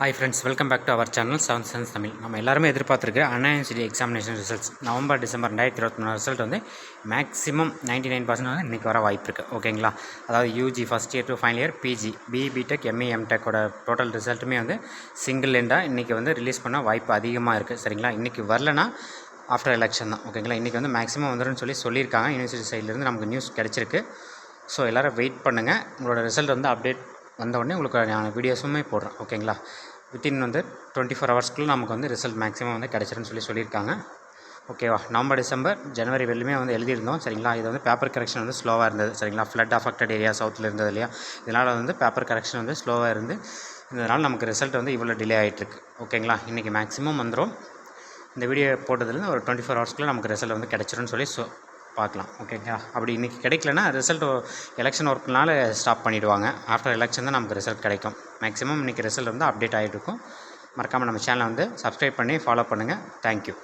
Hi friends, welcome back to our channel 7th Sense Tamil. நம்ம எல்லாருமே எதிர்பார்த்துருக்க Anna university examination results November December 2023 result வந்து maximum 99% வந்து இன்றைக்கி வர வாய்ப்பு இருக்குது. ஓகேங்களா? அதாவது UG first year to final year, PG, BTech, MA, எம்டெக்கோட டோட்டல் ரிசல்ட்டுமே வந்து சிங்கிள் எண்டாக இன்றைக்கி வந்து ரிலீஸ் பண்ண வாய்ப்பு அதிகமாக இருக்குது. சரிங்களா? இன்றைக்கி வரலனா ஆஃப்டர் எலெக்ஷன் தான். ஓகேங்களா? இன்றைக்கி வந்து மேக்ஸிமம் வந்துடும் சொல்லியிருக்காங்க. யூனிவர்சிட்டி சைட்லேருந்து நமக்கு நியூஸ் கிடச்சிருக்கு. ஸோ எல்லோரும் வெயிட் பண்ணுங்கள். உங்களோட ரிசல்ட் வந்து அப்டேட் வந்தவுடனே உங்களுக்கு நான் வீடியோஸுமே போடுறேன். ஓகேங்களா? வித்தின் வந்து 24 ஹவர்ஸ்க்குள்ளே நமக்கு வந்து ரிசல்ட் மேக்ஸிமம் வந்து கிடச்சிருன்னு சொல்லியிருக்காங்க. ஓகேவா? நவம்பர் டிசம்பர் ஜனவரி வெளியுமே வந்து எழுதியிருந்தோம். சரிங்களா? இது வந்து பேப்பர் கரெக்ஷன் வந்து ஸ்லோவாக இருந்தது. சரிங்களா? ஃப்ளட் அஃபெக்டட் ஏரியா சவுத்தில் இருந்தது இல்லையா? இதனால் வந்து பேப்பர் கரெக்ஷன் வந்து ஸ்லோவாக இருந்து இதனால் நமக்கு ரிசல்ட் வந்து இவ்வளோ டிலே ஆகிட்டுருக்கு. ஓகேங்களா? இன்றைக்கி மேக்ஸிமம் வந்துடும். இந்த வீடியோ போட்டதுலேருந்து ஒரு 24 ஹவர்ஸ்க்குள்ளே நமக்கு ரிசல்ட் வந்து கிடச்சிருன்னு சொல்லி பார்க்கலாம். ஓகேங்களா? அப்படி இன்றைக்கி கிடைக்கலனா ரிசல்ட் எலெக்ஷன் ஒர்க்னால ஸ்டாப் பண்ணிவிடுவாங்க. ஆஃப்டர் எலெக்ஷன் தான் நமக்கு ரிசல்ட் கிடைக்கும். மேக்ஸிமம் இன்றைக்கி ரிசல்ட் வந்து அப்டேட் ஆகிட்டு இருக்கும். மறக்காமல் நம்ம சேனலை வந்து சப்ஸ்கிரைப் பண்ணி ஃபாலோ பண்ணுங்கள். தேங்க்யூ.